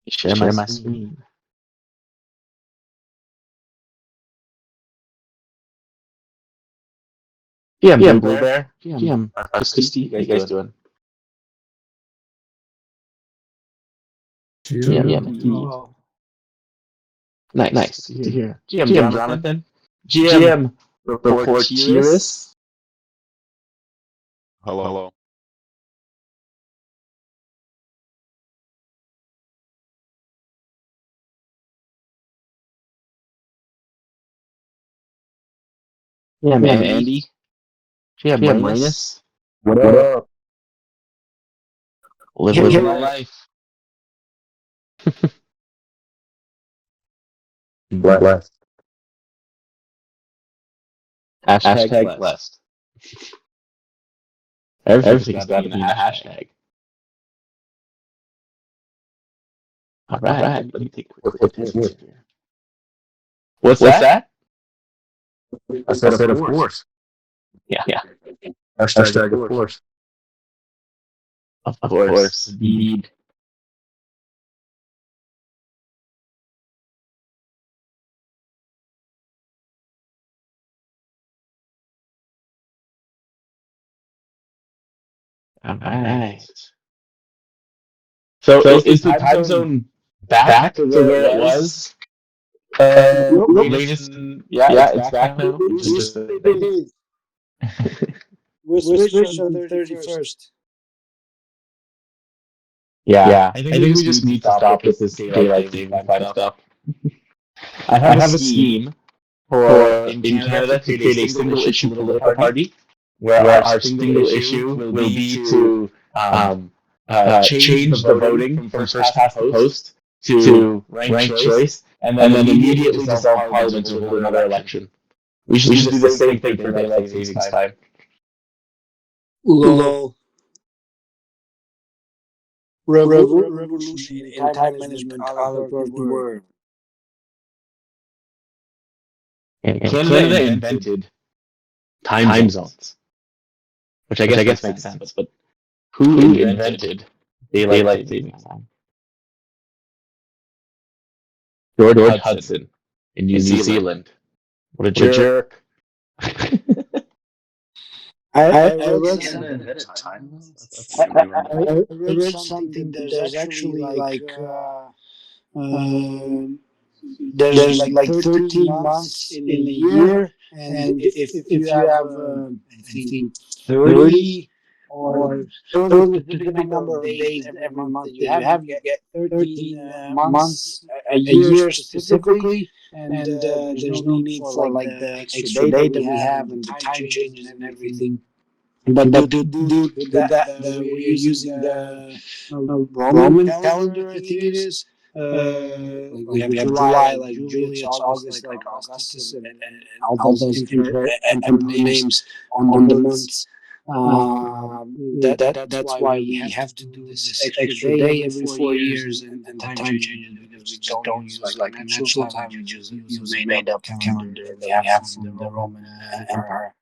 Share my screen. GM Blue Bear. GM Christy. How you guys doing? GM indeed. Nice to hear. GM Jonathan. GM Reporteris. Hello. GM Andy. GM Rainus. What up? Living the life. Blessed. Hashtag blessed. Everything's got to be in a hashtag. All right. Let me take a quick look here. What's that? I said of course. Yeah. Hashtag of course. Of course. Indeed. All right. So is the time zone back to where it was? Latest, it's back now. We're switched on the 31st. Yeah, I think we just need to stop with this daylight saving time stuff. I have a scheme for in Canada to create a single issue political party where our single issue will be to change the voting from first past the post to ranked choice, and then immediately dissolve Parliament to hold another election. We should do the same thing for daylight savings time. Lol. Revolution in time management all across the world. And Canada invented time zones, which I guess makes sense. But who invented daylight savings time? George Hudson in New Zealand. What a jerk! I read something. There's actually there's like 13 months in a year, and if you have I think 30 or a specific number of days in every month that you have, you get 13 months a year specifically, and there's no need for like the extra day that we have and the time changes and everything. But due to that, we're using the Roman calendar, I think it is. We have July, like Julius, August, like Augustus, and all those emperor names on the months. That's why we have to do this extra day every 4 years, and time changes because we don't use like natural time. We just use made up calendar they have from the Roman Empire.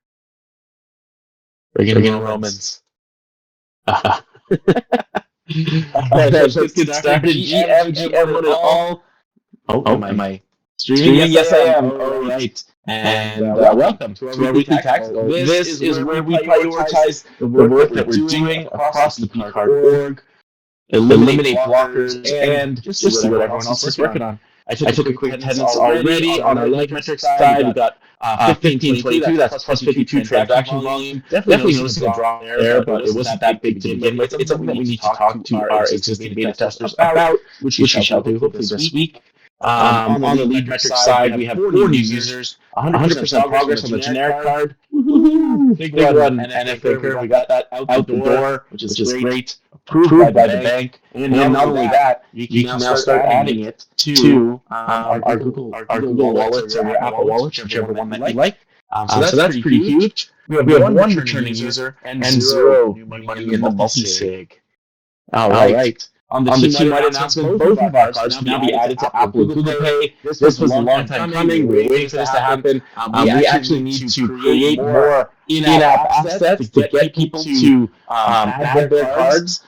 Bring in Romans. Alright, let's get started. GM, what it all. Oh, am I streaming? Yes, I am. All right. And welcome to our weekly tactical. This is where we prioritize the work that we're doing across the bCard org, eliminate blockers, and just see what everyone else is working on. I took a quick attendance already on our like metrics side. We got 1522, that's plus 52 transaction volume. Definitely noticing a drop there, but it wasn't that big to begin with. It's something that we need to talk to our existing beta testers about, which we shall do hopefully this week. On the lead metrics side, we have 4 new users, 100% progress on the generic card. Big one, NF Thinker. We got that out the door, which is great. Approved by the bank. And not only that, you can now start adding it to our Google wallets or your Apple wallets, whichever one that you like. So that's pretty huge. We have one returning user and 0 new money in the multi-sig. All right. On the team wide announcement, both of our cards can now be added to Apple and Google Pay. This was a long time coming. We were waiting for this to happen. We actually need to create more in-app assets to get people to add their cards.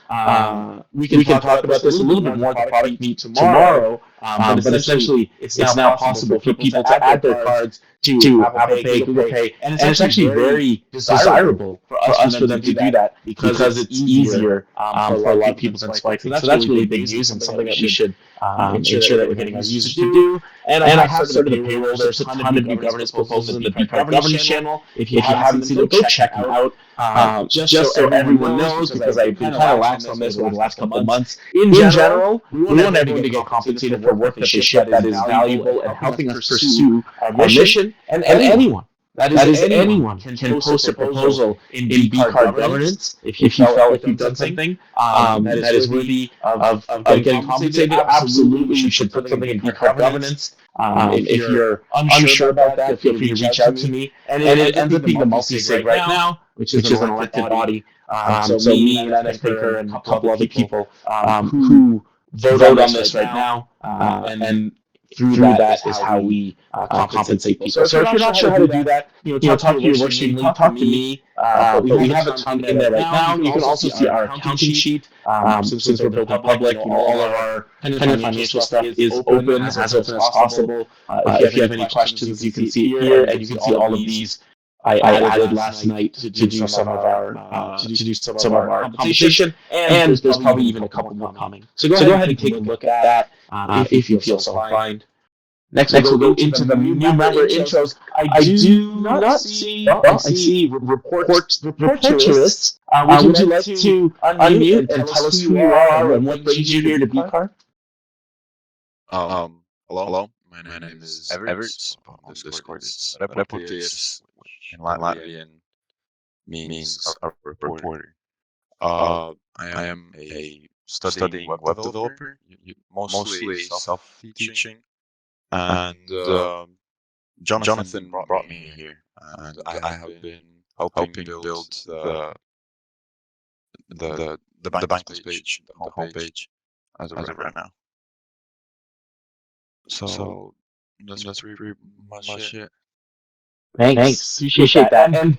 We can talk about this a little bit more at the product meet tomorrow, but essentially it's now possible for people to add their cards to Apple Pay, Google Pay, and it's actually very desirable for us for them to do that because it's easier for a lot of people than swiping. So that's really big news and something that we should ensure that we're getting our users to do. And I have started the payroll. There's a ton of new governance proposals in the bCard governance channel. If you haven't seen it, go check them out. Just so everyone knows, because I've been kind of lax on this over the last couple of months. In general, we want everyone to get compensated for work that they ship that is valuable and helping us pursue our mission. And anyone, that is anyone, can post a proposal in bCard governance if you felt like you've done something that is worthy of getting compensated. Absolutely, you should put something in bCard governance. If you're unsure about that, feel free to reach out to me. And it ends up being the multi-sig right now, which is an elected body. So me and Dennis Baker and a couple other people who vote on this right now, and through that is how we compensate people. So if you're not sure how to do that, talk to your workstream lead, talk to me. But we have a ton in there right now. You can also see our accounting sheet. Since we're built public, all of our kind of financial stuff is open, as open as possible. If you have any questions, you can see it here, and you can see all of these. I added last night to do some of our compensation, and there's probably even a couple more coming. So go ahead and take a look at that if you feel so inclined. Next we'll go into the new member intros. I do not see. I see report tourists. Would you like to unmute and tell us who you are and what brings you here to bCard? Hello. My name is Everett. On Discord, it's Reporteers. In Latvian means a reporter. I am a studying web developer, mostly self-teaching, and Jonathan brought me here, and I have been helping build the Bankless page, the homepage, as of right now. So that's pretty much it. Thanks. Appreciate that. And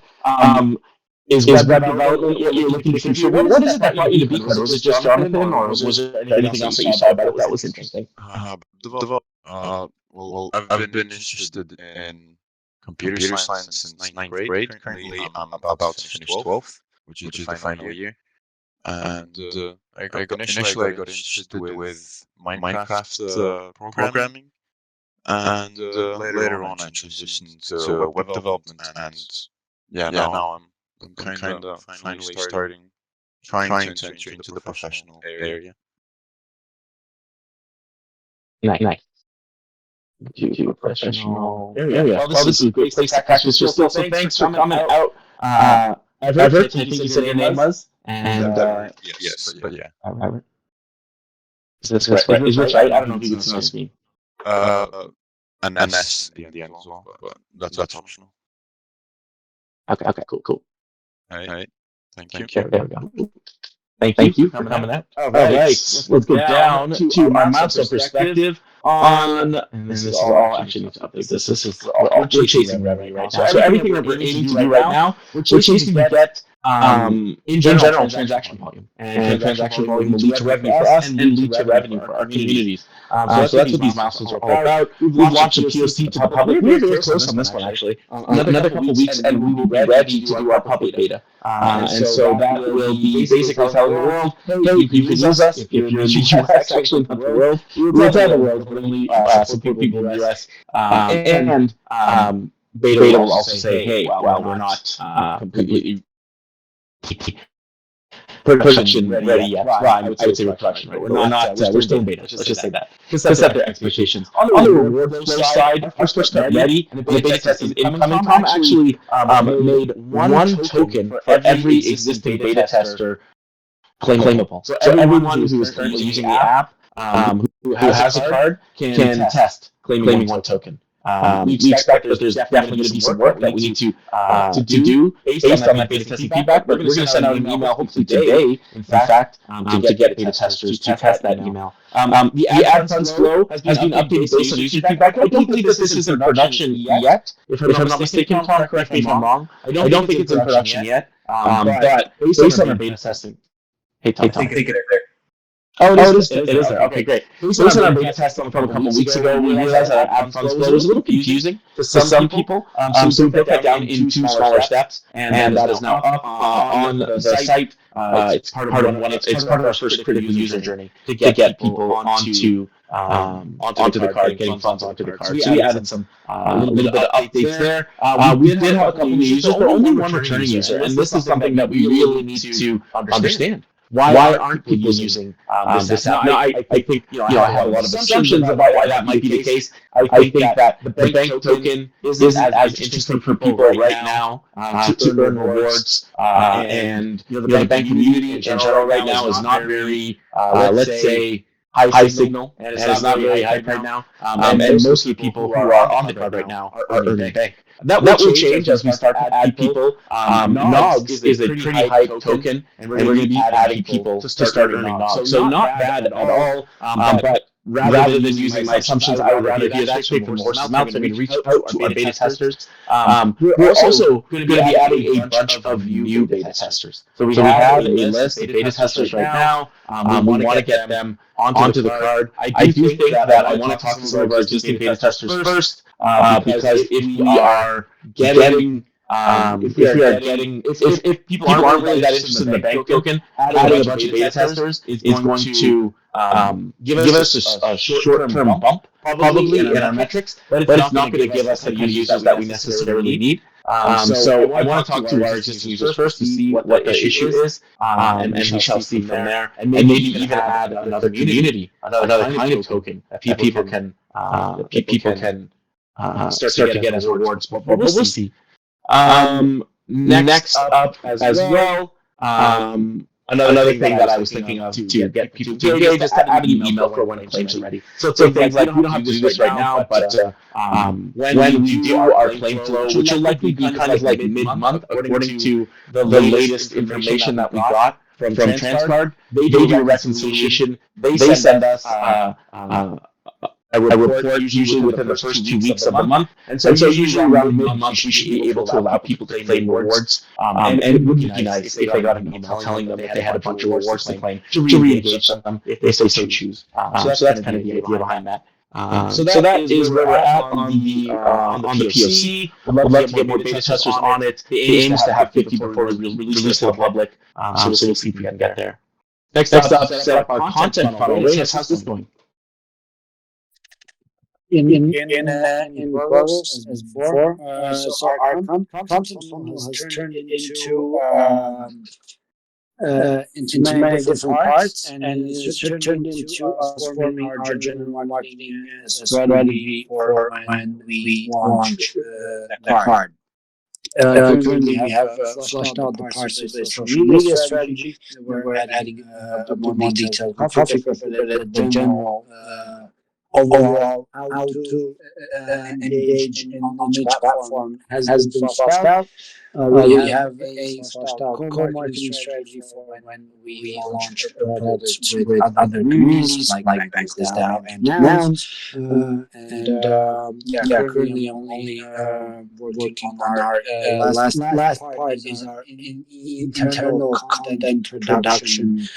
is web development what you're looking to contribute? What is it that brought you to bCard? Was it just Jonathan, or was there anything else that you saw about it that was interesting? Well, I've been interested in computer science since 9th grade. Currently, I'm about to finish 12th, which is the final year. And initially, I got interested with Minecraft programming. And later on, I transitioned to web development, and now I'm kind of finally trying to enter into the professional area. Nice. To professional area. Well, this is a great place to practice your skills. So thanks for coming out. Everett, I think you said your name was. And yes, but yeah. Everett. Is this right? Is this right? I don't know if you can see my screen. An S at the end as well, but that's optional. Okay, cool. All right. Thank you. There we go. Thank you for coming out. All right, let's go down to our milestone perspective on, and this is all actually need to update this. This is we're chasing revenue right now. So everything that we're aiming to do right now, we're chasing to get in general transaction volume, and transaction volume will lead to revenue for us and lead to revenue for our communities. So that's what these milestones are all about. We've launched a POC to the public. We're very close on this one actually. Another couple of weeks, and we will be ready to do our public beta. And so that will be basically telling the world, hey, you can use us if you're in the US, actually not the world. We'll tell the world, but only support people in the US. And beta will also say, hey, well, we're not completely production ready yet. Well, I would say we're production ready. We're not. We're still in beta. Let's just say that. To set their expectations. On the reward flow side, our first step ready, and the beta test is incoming. Tom actually made one token for every existing beta tester claimable. So everyone who is currently using the app, who has a card, can test claiming one token. We expect that there's definitely going to be some work that we need to do based on that beta testing feedback. We're going to send out an email hopefully today, in fact, to get beta testers to test that email. The ad funds flow has been updated based on user feedback. I don't believe that this is in production yet. If I'm not mistaken, Tom, correct me if I'm wrong. I don't think it's in production yet. But based on our beta testing, hey Tom. I think it's there. Oh, it is there. Okay, great. Based on our beta testing from a couple of weeks ago, we realized that ad funds flow was a little confusing to some people. So we broke that down into smaller steps, and that is now up on the site. It's part of our first critical user journey to get people onto the card, getting funds onto the card. So we added some little bit of updates there. We did have a couple of users, but only one returning user, and this is something that we really need to understand. Why aren't people using this app? Now, I think I have a lot of assumptions about why that might be the case. I think that the bank token isn't as interesting for people right now to earn rewards, and the bank community in general right now is not very, let's say, high signal, and it's not very hype right now. And most of the people who are on the card right now are earning bank. That will change as we start to add people. Nogs is a pretty hype token, and we're going to be adding people to start earning Nogs. So not bad at all, but rather than using my assumptions, I would rather hear that straight from the horse's mouth. I'm going to reach out to our beta testers. We're also going to be adding a bunch of new beta testers. So we have a list of beta testers right now. We want to get them onto the card. I do think that I want to talk to some of our existing beta testers first, because if we are getting if people aren't really that interested in the bank token, adding a bunch of beta testers is going to give us a short-term bump probably in our metrics, but it's not going to give us the kind of users that we necessarily need. So I want to talk to our existing users first to see what the issue is, and we shall see from there, and maybe even add another community, another kind of token that people can start to get as rewards. But we'll see. Next up as well, another thing that I was thinking of to get people to engage is to add an email for when claims are ready. So things like, we don't have to do this right now, but when we do our claim flow, which will likely be kind of like mid-month, according to the latest information that we got from TransCard, they do a reconciliation. They send us a report usually within the first 2 weeks of the month, and so usually around mid-month we should be able to allow people to claim rewards, and it would be nice if they got an email telling them that they had a bunch of rewards to claim to re-engage them if they so choose. So that's kind of the idea behind that. So that is where we're at on the POC. We'd love to get more beta testers on it. The aim is to have 50 before we release to the public, so we'll see if we can get there. Next up, set up our content funnel. Reyes, how's this going? In progress as before. So our content funnel has turned into many different parts, and it's turned into us forming our general marketing strategy for when we launch the card. Currently, we have flushed out the parts of the social media strategy. We're adding a more detailed coffee cup, but the general overall how to engage on each platform has been flushed out. We have a flushed out co-marketing strategy for when we launch products with other communities like Banks Down and Nouns. Currently only working on our last part is our internal content production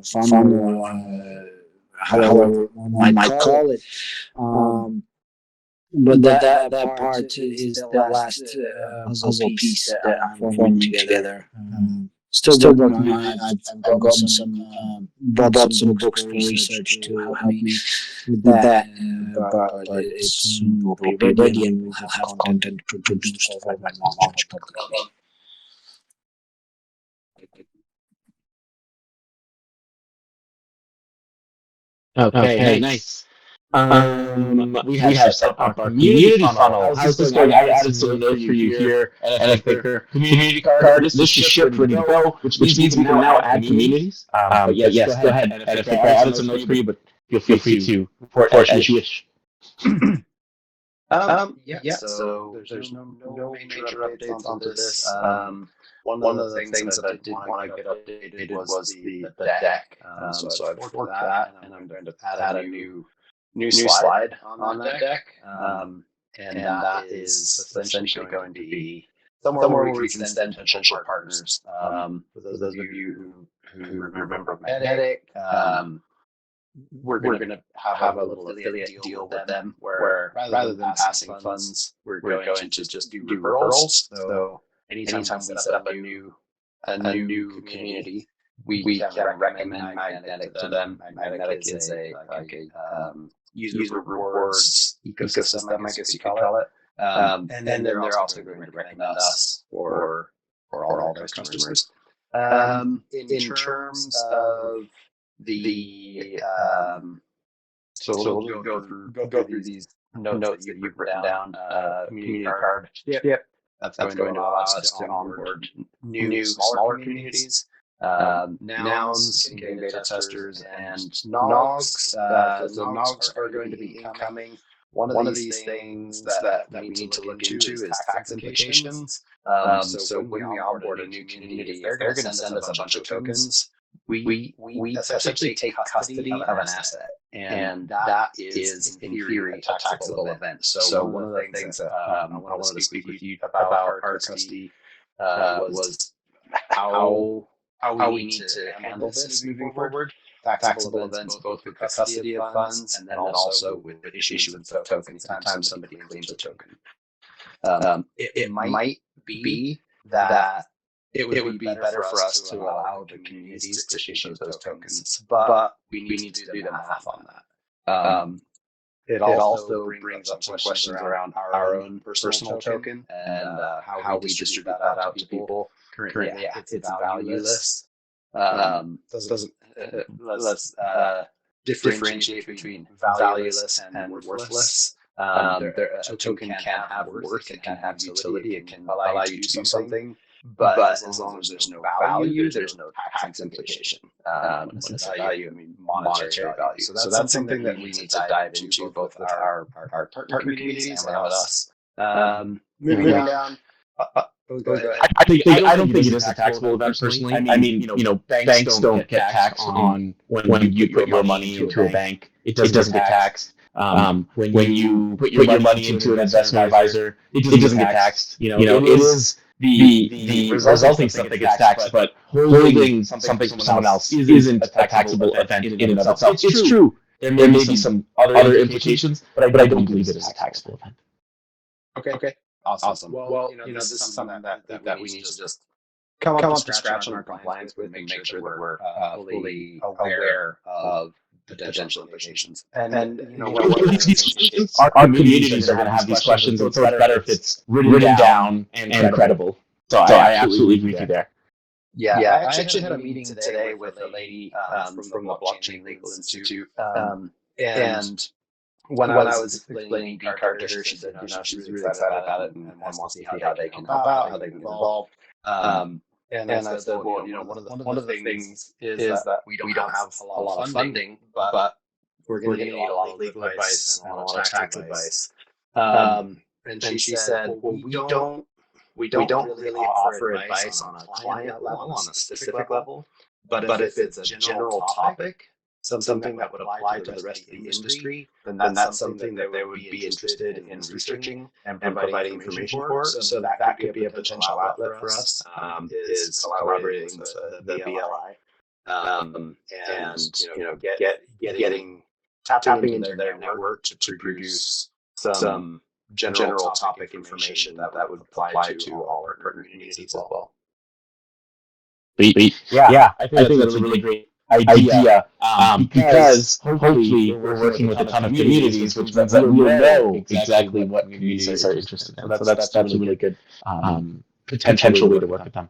funnel. However one might call it, but that part is the last puzzle piece that I'm forming together. Still working on it. I've got brought some books for research to help me with that, but it soon will be ready and we'll have content produced for my launch publicly. Okay, nice. We have set up our community funnel. How's this going? I added some notes for you here, and I think our community card is shipped, ready to go, which means we can now add communities. But yes, go ahead. And I think I added some notes for you, but feel free to report as you wish. Yeah. So there's no major updates onto this. One of the things that I did want to get updated was the deck. So I've forked that, and I'm going to add a new slide on that deck. And that is essentially going to be somewhere where we can send potential partners. For those of you who remember Magnetic, we're going to have a little affiliate deal with them where rather than passing funds, we're going to just do referrals. So anytime we set up a new community, we can recommend Magnetic to them. Magnetic is a user rewards ecosystem, I guess you could call it. And then they're also going to recommend us for all their customers. In terms of the so we'll go through these notes that you've written down. Community card. Yep. That's going to allow us to onboard new smaller communities. Nouns, getting beta testers, and NOGs. So NOGs are going to be incoming. One of these things that we need to look into is tax implications. So when we onboard a new community, they're going to send us a bunch of tokens. We essentially take custody of an asset, and that is in theory a taxable event. So one of the things that I wanted to speak with you about our custody was how we need to handle this moving forward. Taxable events, both with custody of funds and then also with issuance of tokens. Anytime somebody claims a token, it might be that it would be better for us to allow the communities to issue those tokens, but we need to do the math on that. It also brings up some questions around our own personal token and how we distribute that out to people. Currently, it's valueless. Let's differentiate between valueless and worthless. A token can have worth, it can have utility, it can allow you to do something. But as long as there's no value, there's no tax implication. When it's value, I mean monetary value. So that's something that we need to dive into both with our partner communities and with us. Moving down. I don't think it is a taxable event personally. I mean, banks don't get taxed on when you put your money into a bank. It doesn't get taxed. When you put your money into an investment advisor, it doesn't get taxed. It is the resulting stuff that gets taxed, but holding something from someone else isn't a taxable event in and of itself. It's true. There may be some other implications, but I don't believe it is a taxable event. Okay. Awesome. Well, this is something that we need to just come up to scratch on our compliance with, make sure that we're fully aware of the potential implications. And our communities are going to have these questions, so it's better if it's written down and credible. So I absolutely agree with you there. Yeah, I actually had a meeting today with a lady from the Blockchain Legal Institute, and when I was explaining bCard to her, she said, she was really excited about it and wants to see how they can help out, how they can involve. And I said, well, one of the things is that we don't have a lot of funding, but we're going to need a lot of legal advice and a lot of tax advice. And she said, well, we don't really offer advice on a client level, on a specific level, but if it's a general topic, something that would apply to the rest of the industry, then that's something that they would be interested in researching and providing information for. So that could be a potential outlet for us, is collaborating with the BLI, and tapping into their network to produce some general topic information that would apply to all our partner communities as well. Yeah, I think that's a really great idea, because hopefully we're working with a ton of communities, which means that we'll know exactly what communities are interested in. So that's a really good potential way to work with them.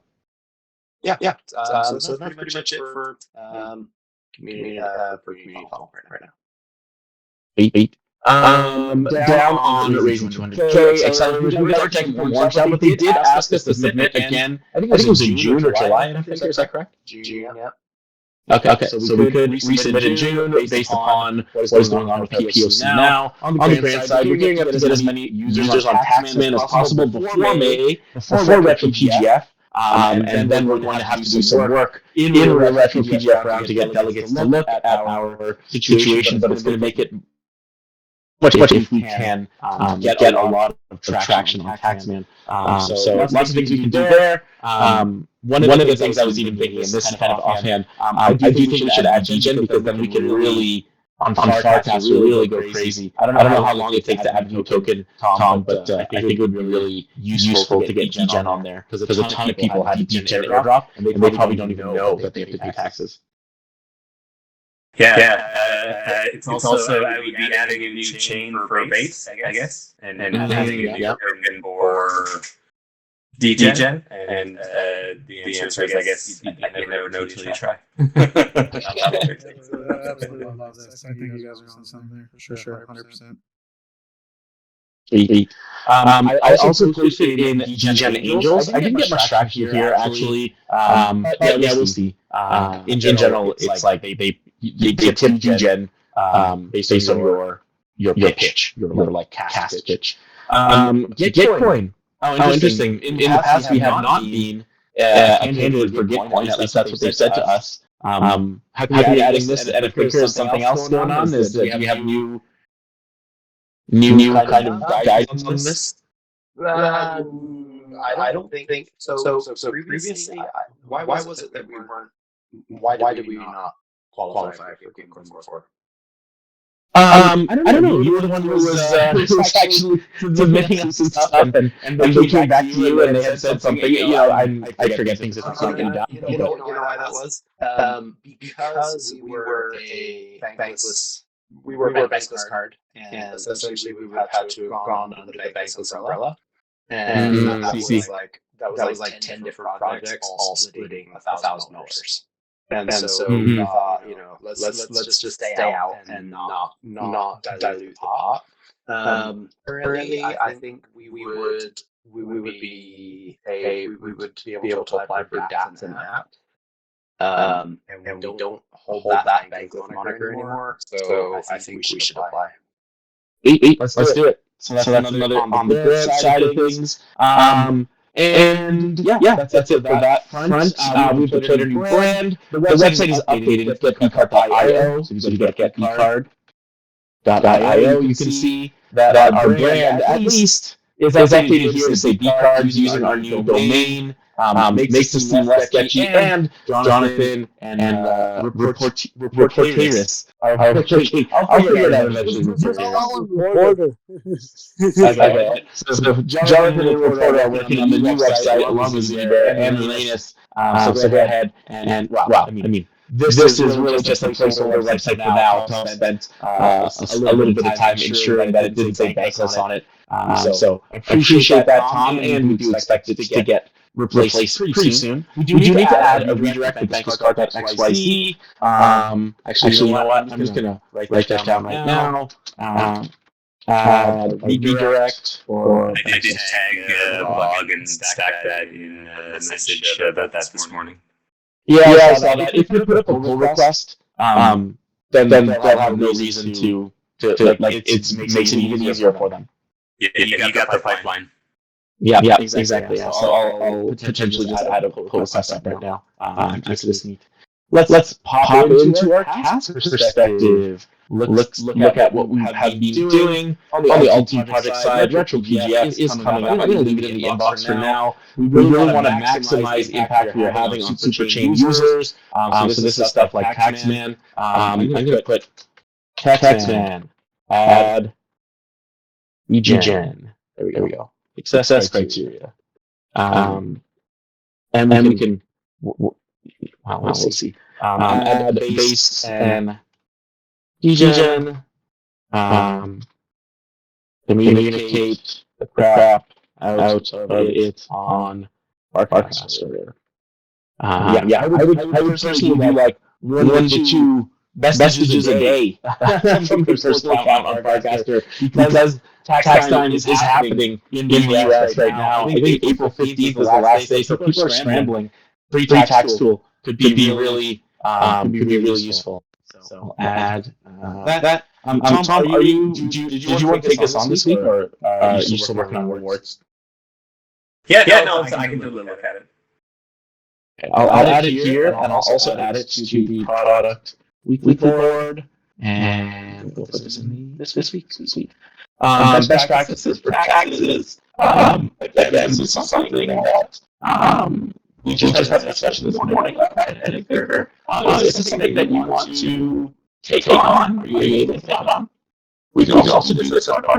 Yeah. So that's pretty much it for community development right now. Down on raising 200K, accelerators, we got our technical warm down, but they did ask us to submit again. I think it was in June or July, I think. Is that correct? June, yeah. Okay, so we could resubmit in June based upon what is going on with our POC now. On the grant side, we're gearing up to get as many users on Taxman as possible before May, before Retro PGF. And then we're going to have to do some work in the Retro PGF round to get delegates to look at our situation, but it's going to make it much if we can get a lot of traction on Taxman. So lots of things we can do there. One of the things I was even thinking, and this is kind of offhand, I do think we should add dGen because then we can really, on Farcast, really go crazy. I don't know how long it takes to add View Token, Tom, but I think it would be really useful to get dGen on there because a ton of people had dGen airdrop, and they probably don't even know that they have to pay taxes. Yeah, it's also I would be adding a new chain for base, I guess, and having a new token for dGen, and the answer is I guess you never know till you try. Absolutely love this. I think you guys are on something there for sure, 100%. I also posted in dGen Angels. I didn't get much traction here actually. Yeah, we'll see. In general, it's like they tip dGen based on your pitch, your like cast pitch. Gitcoin. Oh, interesting. In the past, we have not been a candidate for Gitcoin. At least that's what they've said to us. Happy adding this, and if there's something else going on, do you have new kind of guidance on this? I don't think so. So previously, why was it that we weren't? Why did we not qualify for Gitcoin before? I don't know. You were the one who was actually submitting us some stuff, and they came back to you and they had said something. I forget things that have been done. You know why that was? Because we were a bankless. We were a bankless card, and essentially we would have had to have gone under the bankless umbrella. And that was like 10 different projects all splitting $1,000. And so we thought, let's just stay out and not dilute the pot. Currently, I think we would be able to apply for DAPs and app. And we don't hold that bankless moniker anymore. So I think we should apply. Let's do it. So that's another on the grant side of things. And yeah, that's it for that front. We've created a new brand. The website is updated. It's getbcard.io. So if you go to getbcard.io, you can see that our brand, at least, is updated here to say bCard using our new domain. Makes us seem less sketchy, and Jonathan and Reporteris are working. I'll figure it out eventually. Reporter. Okay. So Jonathan and Reporter are working on the new website along with Zebra and Relanus. So go ahead and wow. I mean, this is really just a placeholder website for now. Tom spent a little bit of time ensuring that it didn't say bankless on it. So I appreciate that, Tom, and we do expect it to get replaced pretty soon. We do need to add a redirect to banklesscard.xyz. Actually, you know what? I'm just going to write that down right now. Redirect or... I did tag blog and stack that in a message about that this morning. Yeah, I saw that. If you put up a pull request, then they'll have no reason to like it makes it even easier for them. Yeah, you got the pipeline. Yeah, exactly. Yeah. So I'll potentially just add a pull request up right now after this meet. Let's pop into our task perspective. Look at what we have been doing on the Ulti project side. Retro PGF is coming up. I'm going to leave it in the inbox for now. We really want to maximize impact we are having on Superchain users. So this is stuff like Taxman. I'm going to put Taxman, add dGen. There we go. Success criteria. And we can, we'll see. Add base and dGen. Communicate the crap out of it on Farcast. I would personally do like 1 to 2 messages a day from the personal account on Farcaster because tax time is happening in the US right now. I think April 15th is the last day, so people are scrambling. Free tax tool could be really could be really useful. So I'll add that. Tom, are you? Did you want to take us on this week, or are you still working on rewards? Yeah, no, I can totally look at it. Okay, I'll add it here, and I'll also add it to the product weekly board, and we'll put this in this week. Best practices for taxes. Again, this is something that we just had a discussion this morning about and is this something that you want to take on? Are you able to take on? We can also do this on our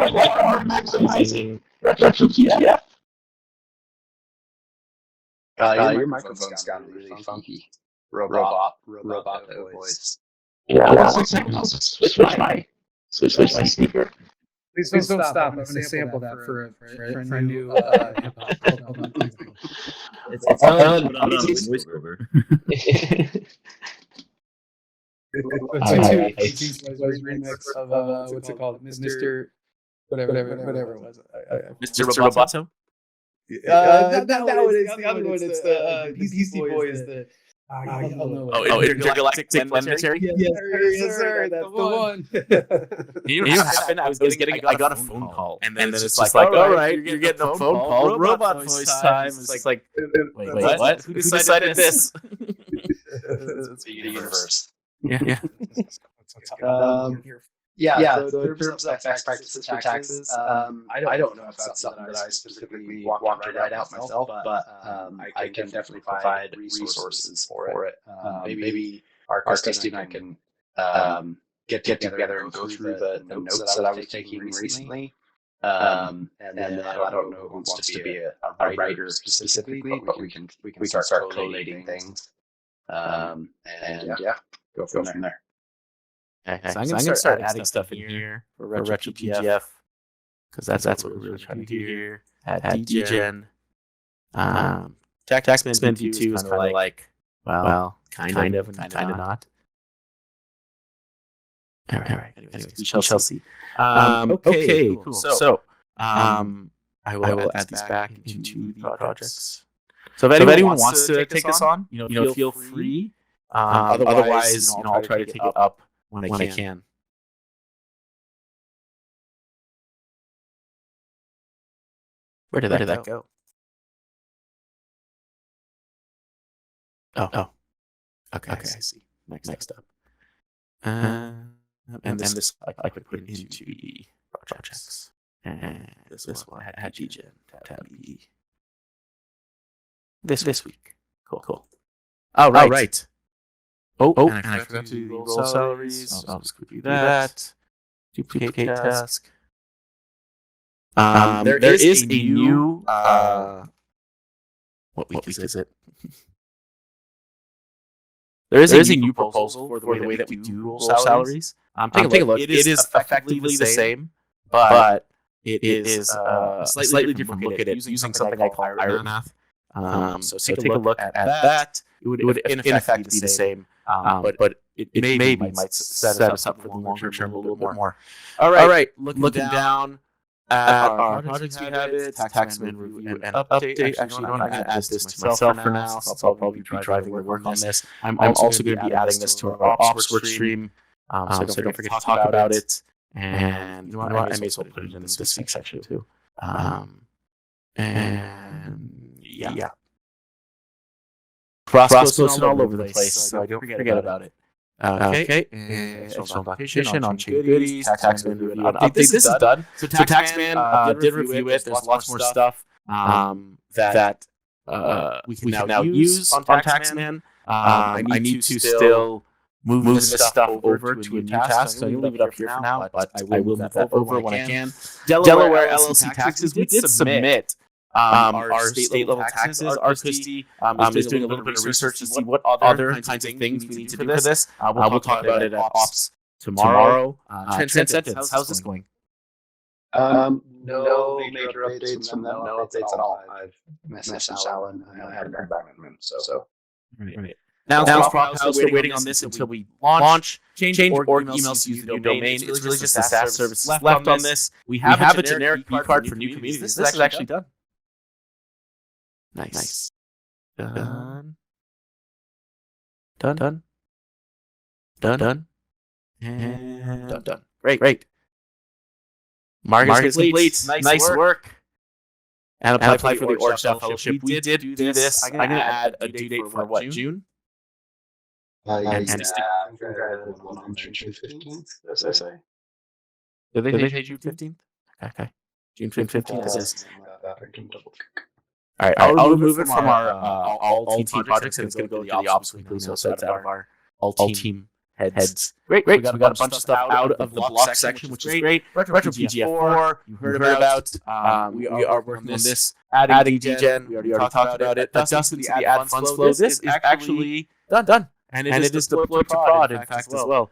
maximizing retro TGF. Your microphone's gotten really funky. Robot voice. Yeah, 1 second. I'll switch my speaker. Please don't stop. I'm going to sample that for a new. Hold on. It's remix of what's it called, Mr. Whatever it was. Mr. Roboto? That one is the other one. It's the Beastie Boys. Intergalactic Planetary? Yes, sir. That's the one. You know what happened? I got a phone call. And then it's just like, all right, you're getting a phone call. Robot voice time. It's like, wait, what? Who decided this? It's the universe. Yeah. So in terms of best practices for taxes, I don't know if that's something that I specifically want to write out myself, but I can definitely provide resources for it. Maybe our Christy and I can get together and go through the notes that I was taking recently. And then I don't know who wants to be a writer specifically, but we can start collating things. And go from there. Okay, so I'm going to start adding stuff in here for Retro PGF, because that's what we're really trying to do here. Add DGen. Taxman View 2 is kind of like, well, kind of not. All right. Anyways, we shall see. Okay, cool. So, I will add these back into the projects. So if anyone wants to take us on, feel free. Otherwise, I'll try to take it up when I can. Where did that go? Oh. Okay, I see. Next up. And this I could put into the projects. And this one had GGen, tab E. This week. Cool. Oh, right. Oh, and I forgot to roll salaries. I'll just quickly do that. Duplicate task. There is a new. What week is it? There is a new proposal for the way that we do roll salaries. Take a look. It is effectively the same, but it is a slightly different look at it using something I call iron math. So take a look at that. It would in effect be the same. But it maybe might set us up for the longer term a little bit more. All right. Looking down at our projects we have it, taxman review and update. Actually, I'm going to add this to myself for now. So I'll probably be driving the work on this. I'm also going to be adding this to our ops work stream. So don't forget to talk about it. And you know what? I may as well put it in this week's section too. And yeah. Cross posted all over the place, so don't forget about it. Okay. Additional documentation on chain goodies, taxman review and update. This is done. So taxman did review it. There's lots more stuff that we can now use on taxman. I need to still move this stuff over to a new task. So I'm going to leave it up here for now, but I will move that over when I can. Delaware LLC taxes, we did submit our state level taxes. Our Christy is doing a little bit of research to see what other kinds of things we need to do for this. We'll talk about it at Ops tomorrow. Transcendence, how's this going? No major updates from them. No updates at all. I've messaged Alan. I haven't heard back from him. So. Right. Now we're still waiting on this until we launch. Change org emails to use the new domain. It's really just the SaaS service left on this. We have a generic bCard for new communities. This is actually done. Nice. Done. Done. And done. Great. Marcus complete. Nice work. And apply for the Org Staff Fellowship. We did do this. I'm going to add a due date for what, June? I Steve- think I had one on June 15th, as I say. Did they pay June 15th? Okay. June 15th is this. I can double check. All right, I'll remove it from our all team projects, and it's going to go to the Ops Weekly, so it's out of our all team heads. Great. We got a bunch of stuff out of the block section, which is great. Retro PGF4, you heard about. We are working on this. Adding degen, we already talked about it. Dust into the add funds flow. This is actually done. And it is deployed to prod, in fact, as well.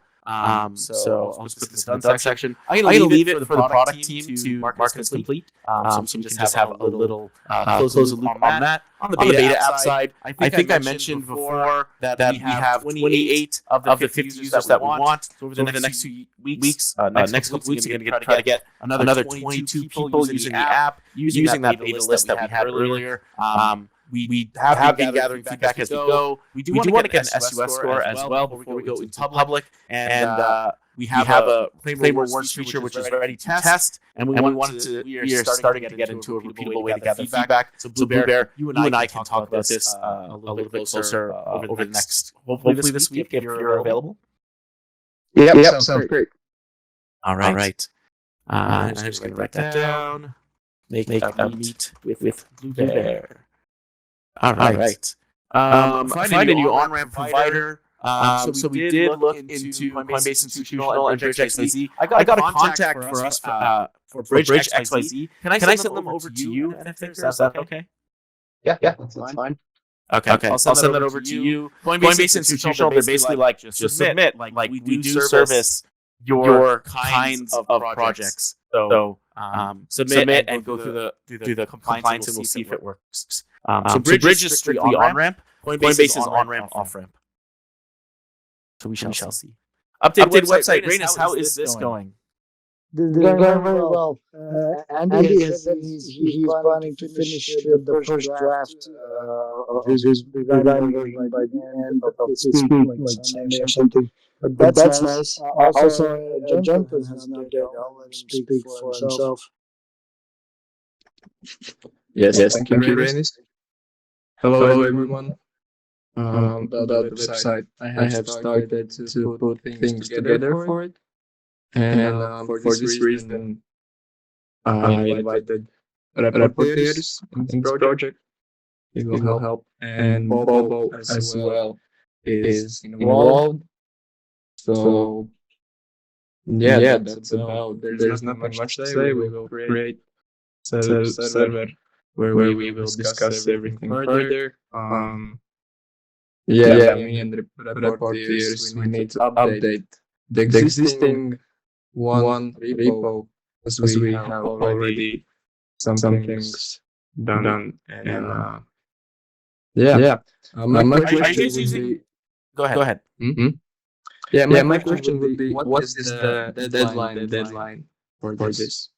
So I'll just put this done section. I'm going to leave it for the product team to mark as complete. So we can just have a little close the loop on that. On the beta app side, I think I mentioned before that we have 28 of the 50 users that we want. So over the next 2 weeks, next couple weeks, we're going to try to get another 22 people using the app, using that beta list that we had earlier. We have been gathering feedback as we go. We do want to get an SUS score as well before we go into public. And we have a Claim Rewards feature which is ready to test. And we are starting to get into a repeatable way to gather feedback. So Blue Bear, you and I can talk about this a little bit closer over the next, hopefully this week if you're available. Yep, sounds great. All right. I'm just going to write that down. Make a meet with Blue Bear. All right. Find a new on-ramp provider. So we did look into Coinbase Institutional and Bridge XYZ. I got a contact for us for Bridge XYZ. Can I send them over to you? Is that okay? Yeah, that's fine. Okay. I'll send that over to you. Coinbase Institutional, they're basically like, just submit. Like we do service your kinds of projects. So submit and go through the compliance, and we'll see if it works. So Bridge is strictly on-ramp. Coinbase is on-ramp, off-ramp. So we shall see. Updated website. Rainus, how is this going? This is going very well. Andy has said he's planning to finish the first draft of his design version by the end of this week, like Sunday or something. But that's nice. Also, Jonathan has an update. I'll let him speak for himself. Yes, thank you, Rainus. Hello, everyone. About the website, I have started to put things together for it. And for this reason, I invited reporters in this project. It will help. And Bobo as well is involved. So, yeah, that's about. There's nothing much to say. We will create a server where we will discuss everything further. Me and the reporters, we need to update the existing one repo as we have already some things done. And my question would be, Go ahead. My question would be, what is the deadline for this?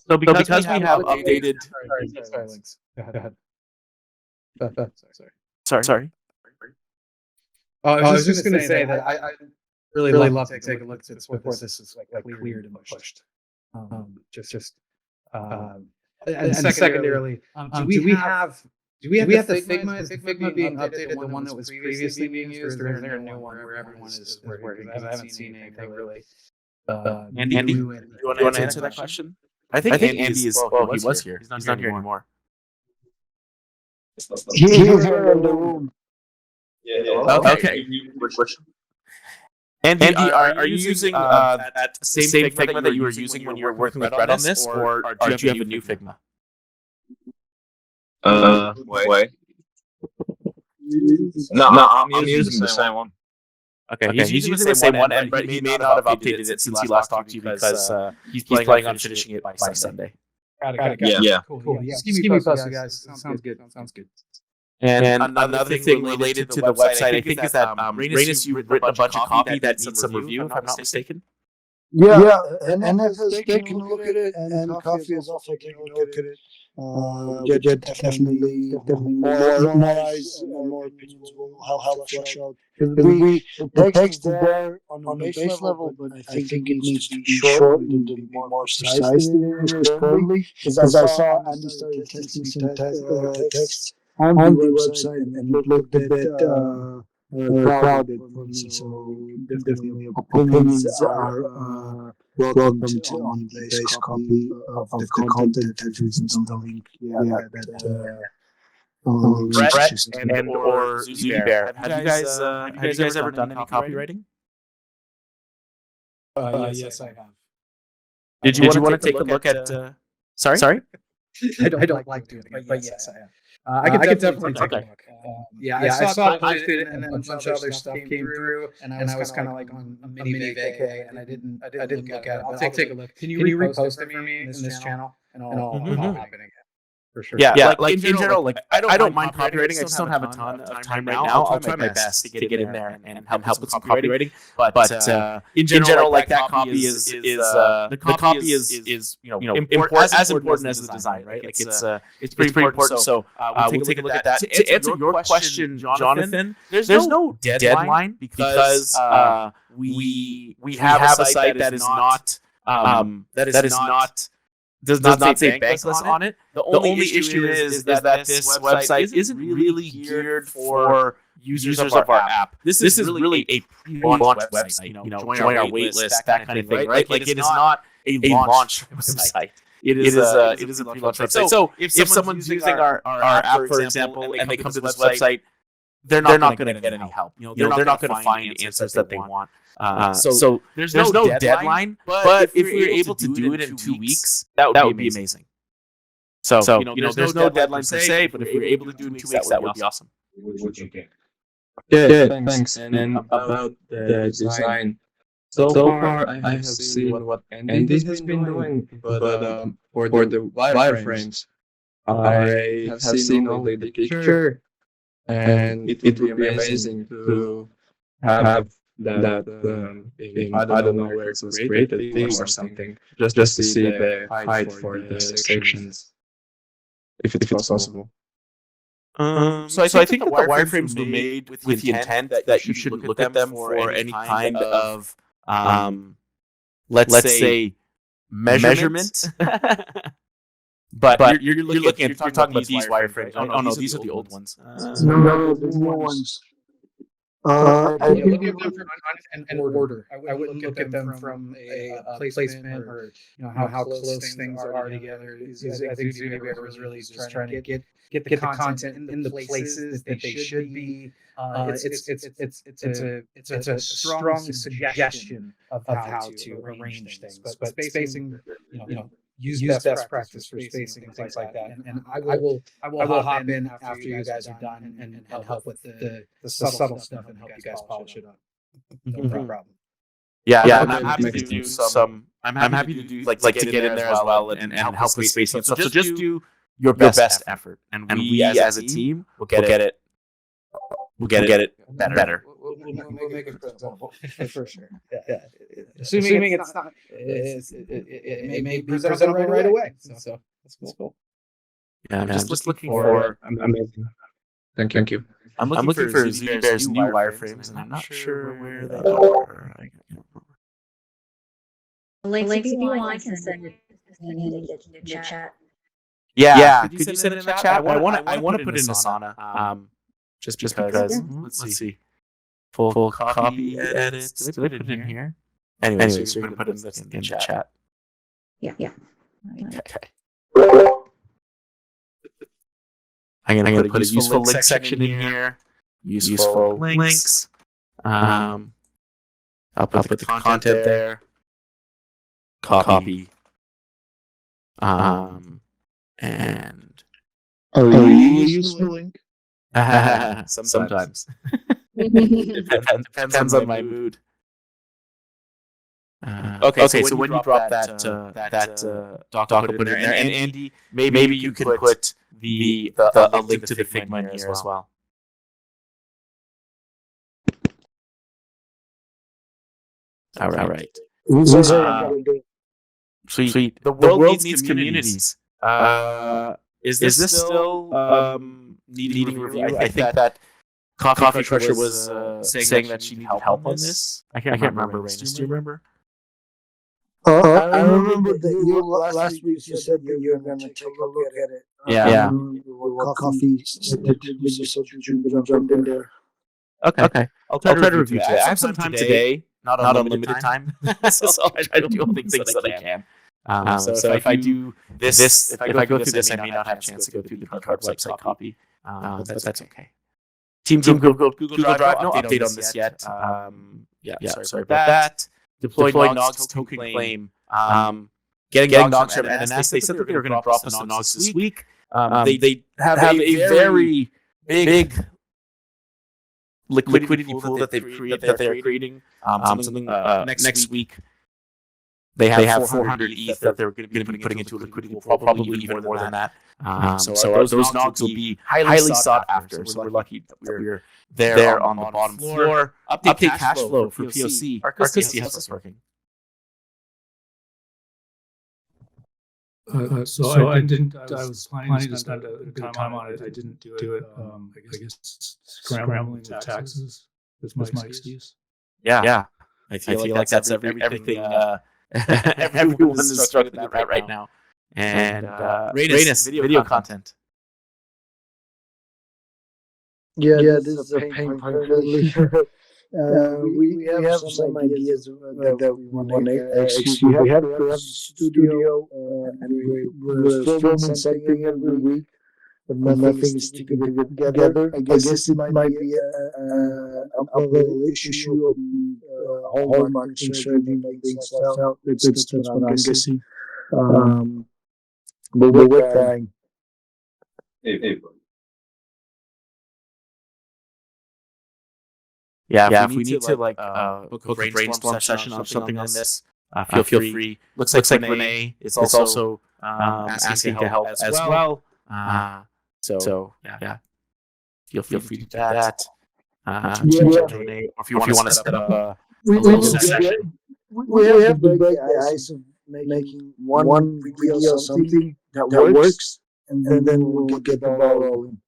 So because we have updated. Sorry. I was just going to say that I really love to take a look at this before this is like cleared and pushed. And secondarily, do we have the Figma? Is the Figma being updated, the one that was previously being used, or is there a new one where everyone is working? I haven't seen anything really. Andy, you want to answer that question? I think Andy is. Well, he was here. He's not here anymore. He's here in the room. Okay. Andy, are you using that same Figma that you were using when you were working with Red on this, or do you have a new Figma? Wait. No, I'm using the same one. Okay, he's using the same one, and he may not have updated it since he last talked to you because he's planning on finishing it by Sunday. Got it. Yeah. Cool. Yeah. Just keep me posted, guys. Sounds good. And another thing related to the website, I think, is that Rainus, you've written a bunch of copy that needs some review, if I'm not mistaken. NF has taken a look at it, and Coffee has also taken a look at it. Definitely more eyes and more opinions will help flush out. Because the text is there on a base level, but I think it needs to be shortened and be more precise than it is currently. Because I saw Andy started testing some texts on the website, and it looked a bit crowded for me. So definitely opinions are welcomed on the base copy of the content that is in the link. Brett and or Zuni Bear, have you guys ever done any copywriting? Yes, I have. Did you want to take a look at? Sorry. I don't like doing it, but yes, I have. I could definitely take a look. I saw it posted, and then a bunch of other stuff came through, and I was kind of like on a mini vacay, and I didn't look at it. I'll take a look. Can you repost it for me in this channel, and I'll hop in again. For sure. Yeah, like in general, like I don't mind copywriting. I just don't have a ton of time right now. I'll try my best to get in there and help with some copywriting. But in general, like that copy is the copy is as important as the design, right? Like it's pretty important. So we'll take a look at that. To answer your question, Jonathan, there's no deadline because we have a site that is not does not say bankless on it. The only issue is that this website isn't really geared for users of our app. This is really a pre-launch website. Join our wait list, that kind of thing, right? Like it is not a launch website. It is a pre-launch website. So if someone's using our app, for example, and they come to this website, they're not going to get any help. They're not going to find answers that they want. So there's no deadline, but if we're able to do it in 2 weeks, that would be amazing. So there's no deadline per se, but if we're able to do it in 2 weeks, that would be awesome. Yeah, thanks. And about the design, so far I have seen what Andy has been doing, but for the wireframes, I have seen only the picture, and it would be amazing to have that in, I don't know where it was created, theme or something, just to see the height for the sections, if it's possible. So I think that the wireframes were made with the intent that you shouldn't look at them for any kind of let's say measurement. But you're talking about these wireframes. Oh no, these are the old ones. No, the new ones. I would look at them in order. I wouldn't look at them from a placement or how close things are together. I think Zuni Bear was really just trying to get the content in the places that they should be. It's a strong suggestion of how to arrange things, but spacing, use best practice for spacing and things like that. And I will hop in after you guys are done and help with the subtle stuff and help you guys polish it up. No problem. Yeah, I'm happy to do some. I'm happy to do like to get in there as well and help with spacing and stuff. So just do your best effort, and we as a team will get it. We'll get it better. We'll make it presentable for sure. Yeah. Assuming it's not, it may be presentable right away. So that's cool. Yeah, I'm just looking for. Amazing. Thank you. I'm looking for Zuni Bear's new wireframes, and I'm not sure where they are. Links if you want, I can send it in the chat. Yeah. Could you send it in the chat? I want to put it in Asana. Just because. Let's see. Full copy edits. Did I put it in here? Anyways, you're going to put it in the chat. Yeah. Okay. I'm going to put a useful link section in here. Useful links. I'll put the content there. Copy. And. Are you useful link? Sometimes. Depends on my mood. Okay, so when you drop that doc put in there, and Andy, maybe you can put a link to the Figma in here as well. All right. Who's gonna do it? Sweet. The world needs communities. Is this still needing review? I think that Coffee Crusher was saying that she needed help on this. I can't remember. Rainus, do you remember? I remember that you last week you said that you were going to take a look at it. Yeah. What coffee said you could jump in there. Okay. I'll try to review today. I have some time today, not unlimited time. So I do all the things that I can. So if I do this, if I go through this, I may not have a chance to go through the bCard website copy. But that's okay. Team Google Drive, no update on this yet. Sorry about that. Deployed Nog's token claim. Getting Nogs from NS. They said that they were going to drop us the Nogs this week. They have a very big liquidity pool that they're creating. Something next week. They have 400 ETH that they're going to be putting into a liquidity pool, probably even more than that. So those Nogs will be highly sought after. So we're lucky that we're there on the bottom floor. Update cash flow for POC. Arcusty has us working. So I didn't. I was planning to spend time on it. I didn't do it. I guess scrambling the taxes is my excuse. Yeah. I feel like that's everything. Everyone is struggling with that right now. And Rainus, video content. Yeah, this is a pain point currently. We have some ideas that we want to execute. We have a studio, and we're filming something every week, but nothing is sticking together. I guess it might be a little issue of hallmark strategy that being stuff out. That's what I'm guessing. But with that. Yeah, if we need to book a brainstorm session on something on this, feel free. Looks like Renee is also asking to help as well. So feel free to do that. Renee, or if you want to set up a little session. We have to break the ice of making one video or something that works, and then we'll get the ball rolling.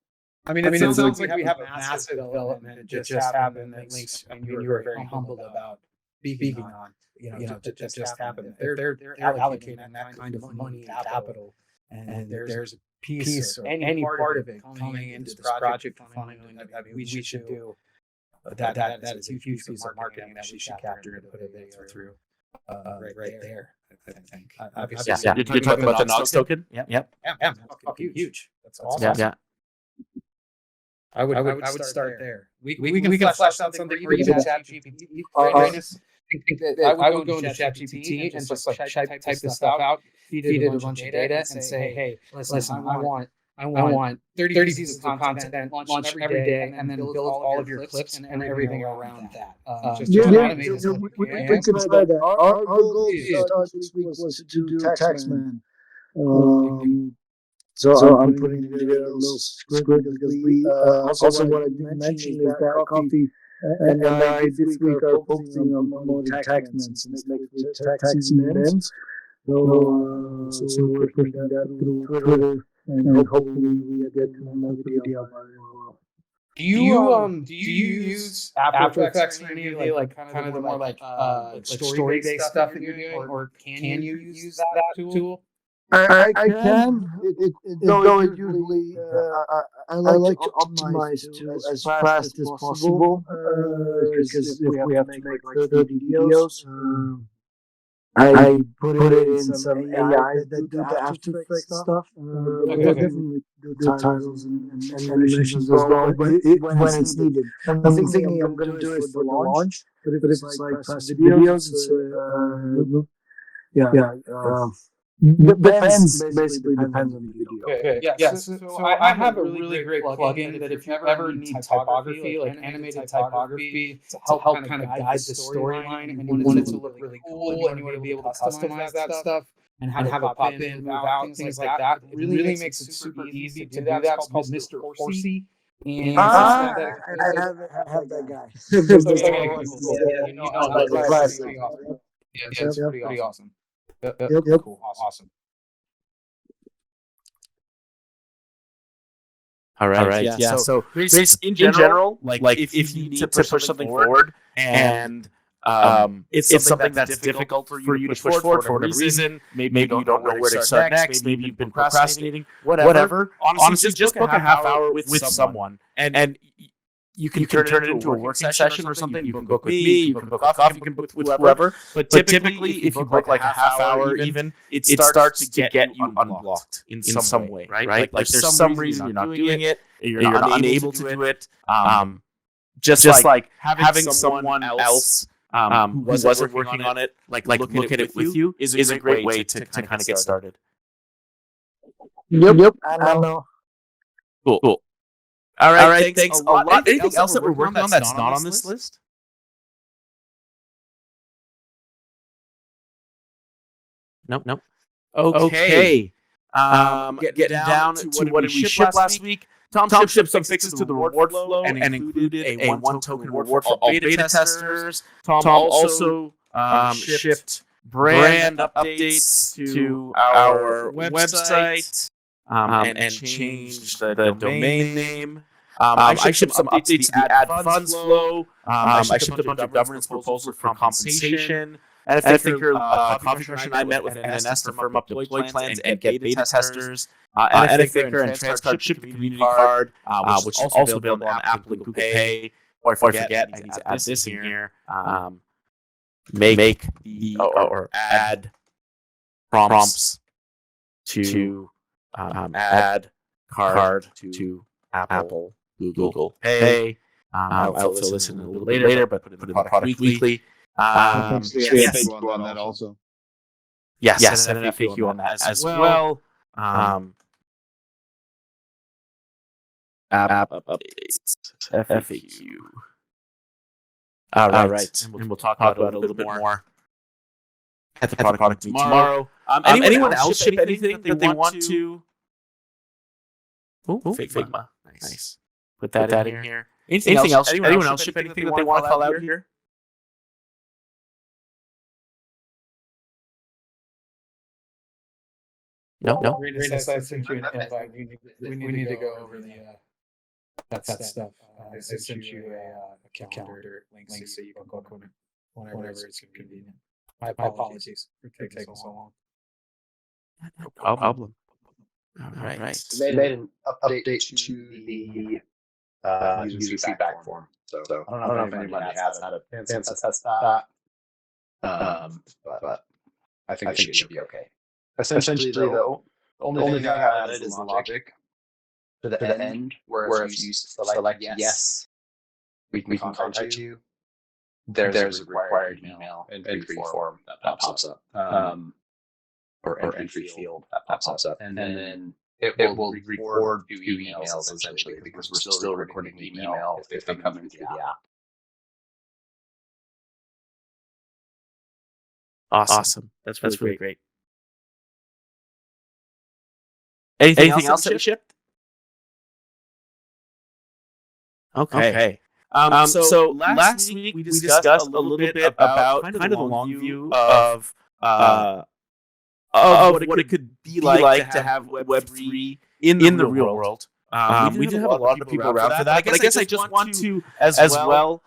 I mean, it sounds like we have a massive development that just happened that links. I mean, you were very humbled about speaking on. That just happened. They're allocating that kind of money and capital, and there's a piece or any part of it coming into this project funding. I mean, we should do that is a huge piece of marketing that we should capture and put a video through right there. I think. Obviously, You're talking about the Nogs token. Yep. Huge. That's awesome. Yeah. I would start there. We can flesh out something for you to ChatGPT. I would go into ChatGPT and just type this stuff out, feed it a bunch of data, and say, hey, listen, I want 30 pieces of content launched every day, and then build all of your clips and everything around that. Just automate this. We could try that. Our goal this week was to do Taxman. So I'm putting together a little script because we also what I didn't mention is that Coffee and I this week are focusing on promoting Taxman since tax season ends. So we're pushing that through Twitter, and hopefully we get to another video. Do you use After Effects or any of the kind of the more story based stuff that you're doing, or can you use that tool? I can, though it usually I like to optimize to as fast as possible because if we have to make 30 videos, I put it in some AI that do the After Effects stuff. We'll definitely do titles and animations as well, but when it's needed. I'm thinking I'm going to do it for the launch, but if it's like past videos, basically depends on the video. Okay. Yeah. So I have a really great plugin that if you ever need typography, like animated typography, to help kind of guide the storyline, and you want it to look really cool, and you want to be able to customize that stuff and have it pop in, move out, things like that. It really makes it super easy to do that. It's called Mr. Horsey. And I have that guy. Yeah, it's pretty awesome. Yep. Cool. Awesome. All right. Yeah. So Grace, in general, like if you need to push something forward and it's something that's difficult for you to push forward for whatever reason, maybe you don't know where to start next, maybe you've been procrastinating, whatever. Honestly, just book a half hour with someone, and you can turn it into a working session or something. You can book with me, you can book with coffee, you can book with whoever. But typically, if you book like a half hour even, it starts to get you unblocked in some way, right? Like there's some reason you're not doing it, you're not unable to do it. Just like having someone else who wasn't working on it, like look at it with you is a great way to kind of get started. Yep. I know. Cool. All right, thanks a lot. Anything else that we're working on that's not on this list? Nope. Okay. Getting down to what did we ship last week? Tom shipped some fixes to the reward flow and included a one-token reward for all beta testers. Tom also shipped brand updates to our website and changed the domain name. I shipped some updates to the ad funds flow. I shipped a bunch of governance proposals for compensation. And I think your coffee crush and I met with NNS to firm up deploy plans and get beta testers. And I think and Transcard shipped a community card, which is also available on Apple and Google Pay. Or if I forget, I need to add this in here. Make the or add prompts to add card to Apple, Google Pay. I'll also listen a little later, but put it in the product weekly. Yes. On that also. Yes, and an FAQ on that as well. App updates, FAQ. All right. And we'll talk about it a little bit more at the product tomorrow. Anyone else ship anything that they want to? Figma. Nice. Put that in here. Anything else? Anyone else ship anything that they want to call out here? No. I sent you an invite. We need to go over that stuff. I sent you a calendar link so you can book whenever it's convenient. My apologies for taking so long. No problem. All right. They made an update to the user feedback form. So I don't know if anybody has had a chance to test that. But I think it should be okay. Essentially, the only thing I added is the logic to the end, where if you select yes, we can contact you. There's a required email entry form that pops up, or entry field that pops up, and then it will record 2 emails essentially, because we're still recording the email if they come in through the app. Awesome. That's really great. Anything else that you shipped? Okay. So last week we discussed a little bit about kind of the long view of what it could be like to have Web3 in the real world. We did have a lot of people around for that, but I guess I just want to as well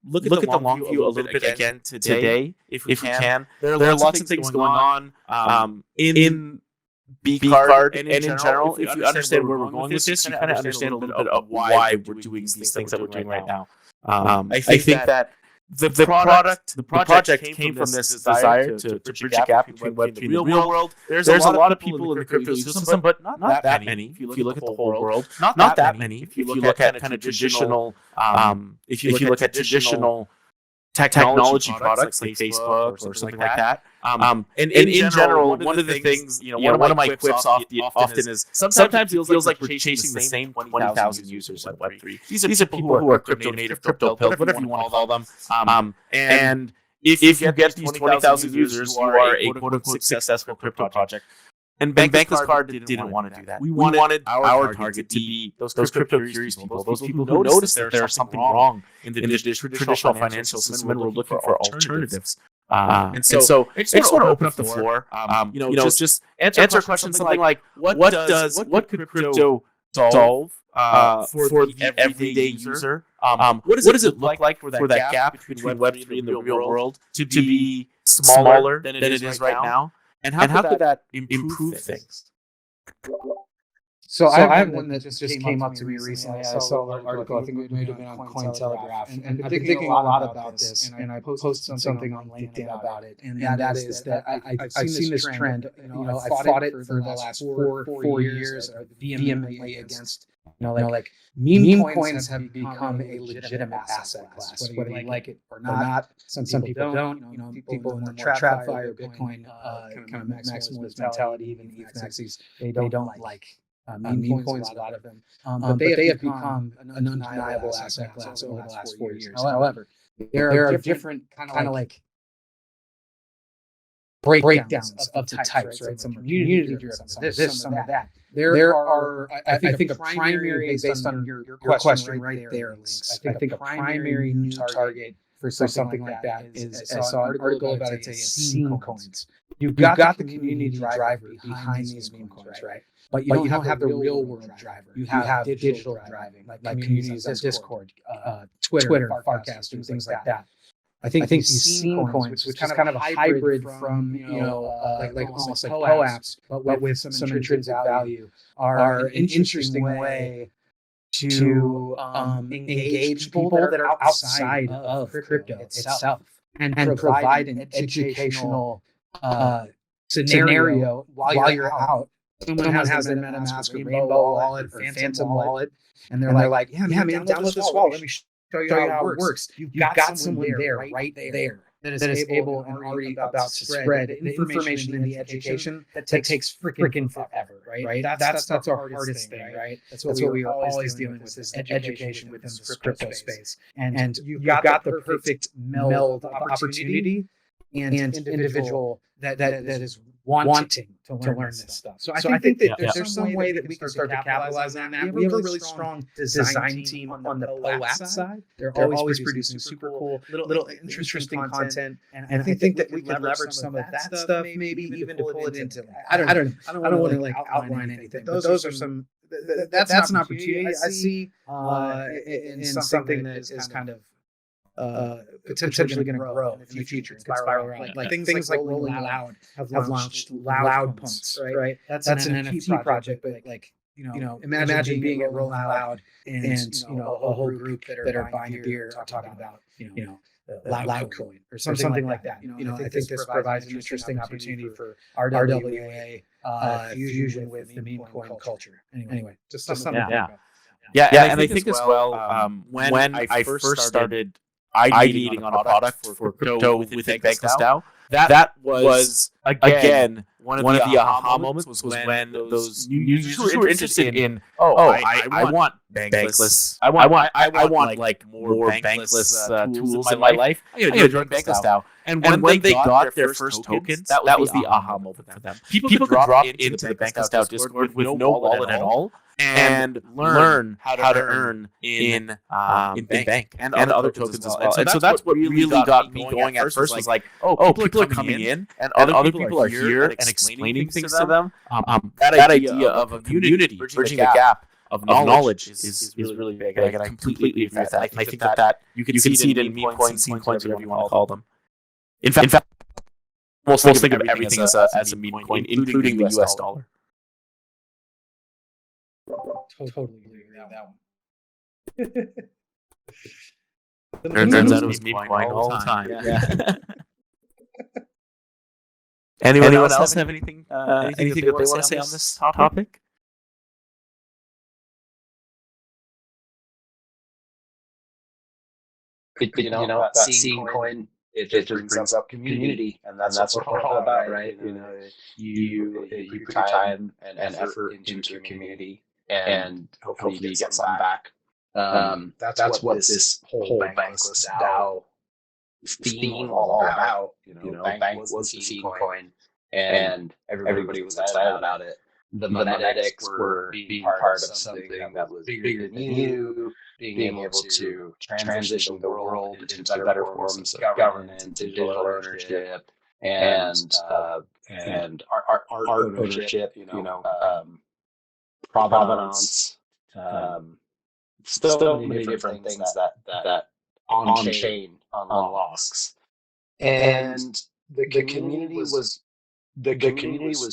look at the long view a little bit again today, if we can. There are lots of things going on in bCard and in general. If you understand where we're going with this, you kind of understand a little bit of why we're doing these things that we're doing right now. I think that the project came from this desire to bridge a gap between Web3 and the real world. There's a lot of people in the crypto ecosystem, but not that many. If you look at the whole world, not that many. If you look at kind of traditional, if you look at traditional technology products like Facebook or something like that. And in general, one of the things, one of my quips often is sometimes it feels like we're chasing the same 20,000 users in Web3. These are people who are crypto native, crypto pills, whatever you want to call them. And if you get these 20,000 users, you are a quote-unquote successful crypto project. And Bankless Card didn't want to do that. We wanted our target to be those crypto curious people, those people who notice that there's something wrong in the traditional financial system and we're looking for alternatives. And so I just want to open up the floor. Just answer questions something like, what could crypto solve for the everyday user? What does it look like for that gap between Web3 and the real world to be smaller than it is right now? And how could that improve things? So I have one that just came up to me recently. I saw an article, I think it may have been on Cointelegraph, and I've been thinking a lot about this, and I posted something on LinkedIn about it, and that is that I've seen this trend. I fought it for the last four years vehemently against, like meme coins have become a legitimate asset class, whether you like it or not. Some people don't. People in the TradFi or Bitcoin kind of maximalist mentality, even ETH they don't like meme coins, a lot of them. But they have become an undeniable asset class over the last 4 years. However, there are different kind of like breakdowns of the types, right? Some community driven, some of this, some of that. There are, I think, a primary based on your question right there, links. I think a primary new target for something like that is, I saw an article about it today, scene coins. You've got the community driver behind these meme coins, right? But you don't have the real world driver. You have digital driving, like communities of Discord, Twitter, Farcast, things like that. I think these scene coins, which is kind of a hybrid from like almost like POAPs, but with some intrinsic value, are an interesting way to engage people that are outside of crypto itself and provide an educational scenario while you're out. Someone has their MetaMask or Rainbow wallet or Phantom wallet, and they're like, yeah, man, download this wallet. Let me show you how it works. You've got someone there, right there, that is able and already about to spread the information and the education that takes freaking forever, right? That's our hardest thing, right? That's what we are always dealing with, is education within the crypto space. And you've got the perfect meld of opportunity and individual that is wanting to learn this stuff. So I think that there's some way that we can start to capitalize on that. We have a really strong design team on the POAP side. They're always producing super cool, little interesting content. And I think that we could leverage some of that stuff, maybe even to pull it into, I don't want to like outline anything. Those are some, that's an opportunity I see in something that is kind of potentially going to grow in the future. It could spiral around. Like things like Rolling Loud have launched Loud Punts, right? That's an NFT project, but like imagine being at Rolling Loud and a whole group that are buying a beer are talking about Loud Coin or something like that. I think this provides an interesting opportunity for RWA fusion with the meme coin culture. Anyway, just something. Yeah, and I think as well, when I first started ideating on a product for crypto within BanklessDAO, that was again one of the aha moments was when those users who were interested in I want Bankless, I want like more Bankless tools in my life. I'm gonna join BanklessDAO. And when they got their first tokens, that was the aha moment for them. People could drop into the BanklessDAO Discord with no wallet at all and learn how to earn in bank and other tokens as well. And so that's what really got me going at first, was like, people are coming in and other people are here and explaining things to them. That idea of a community bridging the gap of knowledge is really big. And I completely agree with that. I think that you can see it in meme coins, scene coins, whatever you want to call them. In fact, almost think of everything as a meme coin, including the US dollar. Totally agree with that one. Turns out it was meme coin all the time. Yeah. Anyone else have anything that they want to say on this topic? That scene coin, it brings up community, and that's what we're all about, right? You put your time and effort into your community, and hopefully you get some back. That's what this whole Bankless DAO theme all about. Bank was the scene coin, and everybody was excited about it. the phonetics were being part of something that was bigger than you, being able to transition the world into better forms of governance and digital ownership and art ownership, provenance, so many different things that on chain unlocks. And the community was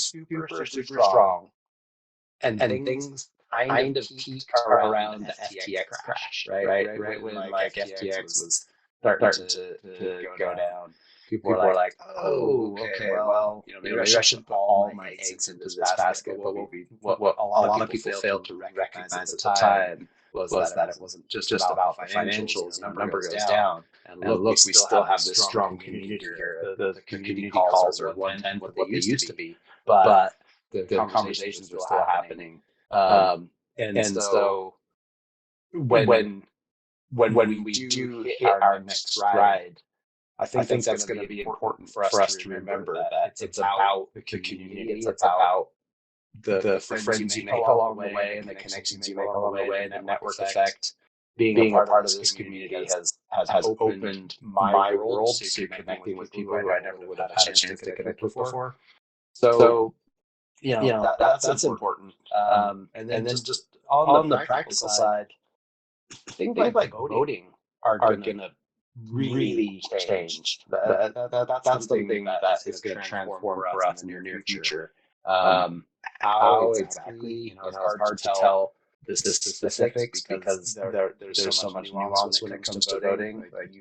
super strong, and things kind of peaked around the FTX crash, right when like FTX was starting to go down. People were like, oh, okay, well, maybe I should put all my eggs into this basket. But what a lot of people failed to recognize at the time was that it wasn't just about financials. Number goes down, and look, we still have this strong community here. The community calls are 1/10 what they used to be, but the conversations are still happening. And so when we do hit our next stride, I think that's going to be important for us to remember that it's about the community, it's about the friends you make along the way and the connections you make along the way, and the network effect. Being a part of this community has opened my world to connecting with people who I never would have had a chance to connect with before. So that's important. And then just on the practical side, things like voting are going to really change. That's something that is going to transform for us in the near future. How exactly, it's hard to tell the specifics because there's so much nuance when it comes to voting. Like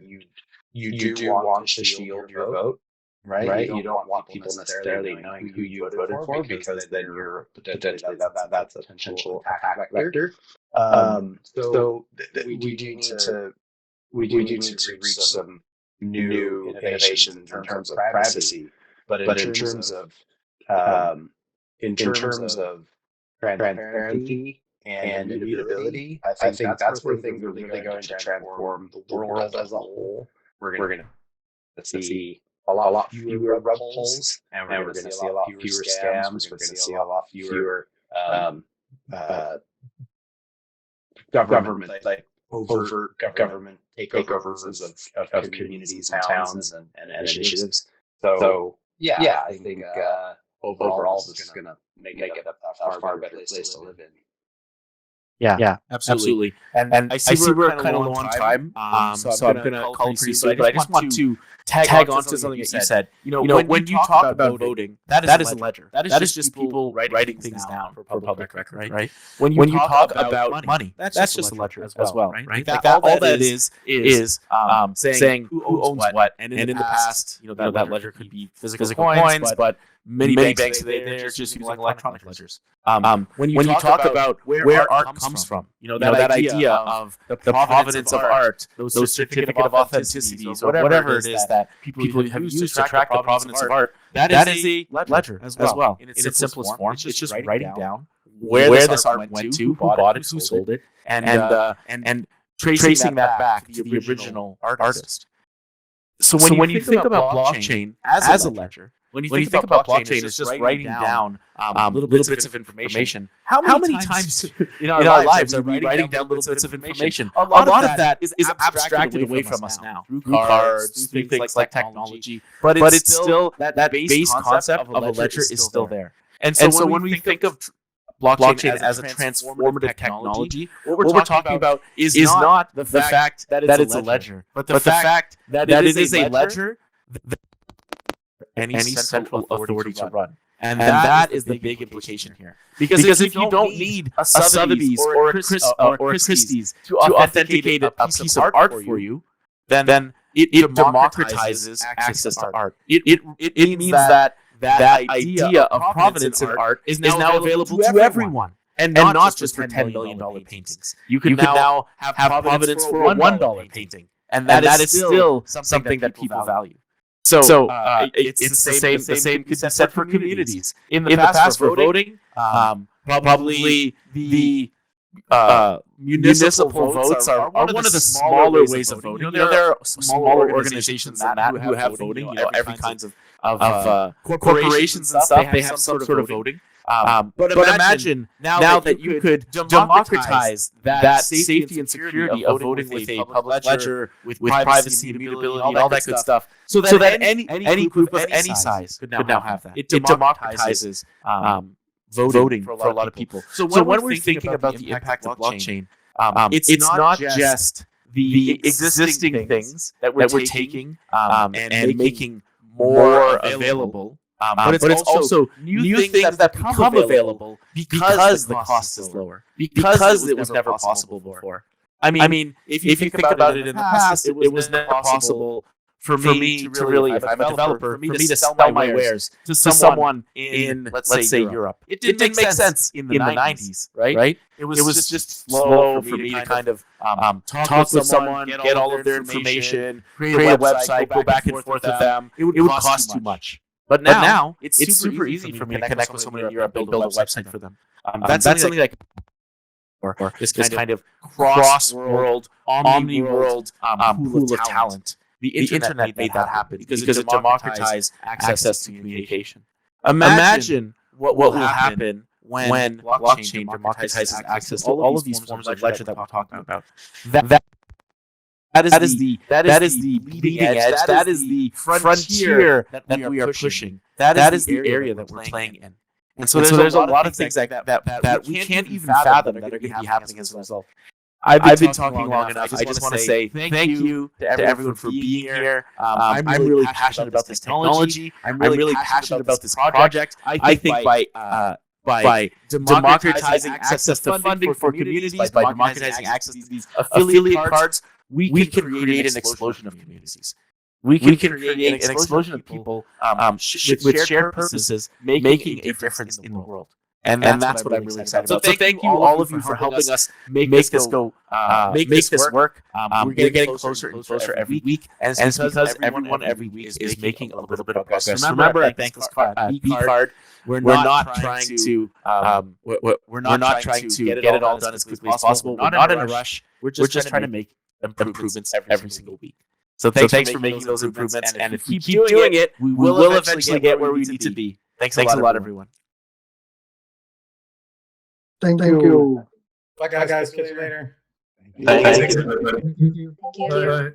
you do want to shield your vote, right? You don't want people necessarily knowing who you voted for, because then you're potentially that's a potential attack vector. So we do need to reach some new innovation in terms of privacy, but in terms of transparency and immutability, I think that's where things are really going to transform the world as a whole. We're going to see a lot fewer rug pulls, and we're going to see a lot fewer scams. We're going to see a lot fewer government, like overt government takeovers of communities and towns and initiatives. So yeah, I think overall this is going to make it a far better place to live in. Yeah, absolutely. And I see we're kind of low on time, so I'm going to call it pretty soon. But I just want to tag on to something that you said. When you talk about voting, that is a ledger. That is just people writing things down for public record, right? When you talk about money, that's just a ledger as well, right? Like all that is saying who owns what. And in the past, that ledger could be physical coins, but many banks today, they're just using electronic ledgers. When you talk about where art comes from, that idea of the provenance of art, those certificate of authenticities, or whatever it is that people have used to track the provenance of art, that is a ledger as well. In its simplest form, it's just writing down where this art went to, who bought it, who sold it, and tracing that back to the original artist. So when you think about blockchain as a ledger, when you think about blockchain, it's just writing down little bits of information. How many times in our lives are we writing down little bits of information? A lot of that is abstracted away from us now through cards, through things like technology. But it's still that base concept of a ledger is still there. And so when we think of blockchain as a transformative technology, what we're talking about is not the fact that it's a ledger, but the fact that it is a ledger any central authority to run. And that is the big implication here. Because if you don't need a Sotheby's or a Christie's to authenticate a piece of art for you, then it democratizes access to art. It means that idea of provenance in art is now available to everyone. And not just for $10 million paintings. You can now have provenance for a $1 painting. And that is still something that people value. So it's the same could be said for communities. In the past, for voting, probably the municipal votes are one of the smaller ways of voting. There are smaller organizations who have voting. Every kinds of corporations and stuff. They have some sort of voting. But imagine now that you could democratize that safety and security of voting with a public ledger, with privacy, immutability, and all that good stuff, so that any group of any size could now have that. It democratizes voting for a lot of people. So when we're thinking about the impact of blockchain, it's not just the existing things that we're taking and making more available, but it's also new things that become available because the cost is lower, because it was never possible before. I mean, if you think about it in the past, it was never possible for me to really, if I'm a developer, for me to sell my wares to someone in, let's say, Europe. It didn't make sense in the 90s, right? It was just slow for me to kind of talk with someone, get all of their information, create a website, go back and forth with them. It would cost too much. But now it's super easy for me to connect with someone in Europe and build a website for them. That's something like or this kind of cross-world, omni-world pool of talent. The internet made that happen because it democratized access to communication. Imagine what will happen when blockchain democratizes access to all of these forms of ledger that we're talking about. That is the leading edge. That is the frontier that we are pushing. That is the area that we're playing in. And so there's a lot of things that we can't even fathom that are going to be happening as a result. I've been talking long enough. I just want to say thank you to everyone for being here. I'm really passionate about this technology. I'm really passionate about this project. I think by democratizing access to funding for communities, by democratizing access to these affiliate cards, we can create an explosion of communities. We can create an explosion of people with shared purposes, making a difference in the world. And that's what I'm really excited about. So thank you all of you for helping us make this work. We're getting closer and closer every week, and it's because everyone every week is making a little bit of progress. Remember, at bCard, we're not trying to get it all done as quickly as possible. We're not in a rush. We're just trying to make improvements every single week. So thanks for making those improvements, and if we keep doing it, we will eventually get where we need to be. Thanks a lot, everyone. Thank you. Bye, guys. Catch you later. Thank you. Thank you. Bye.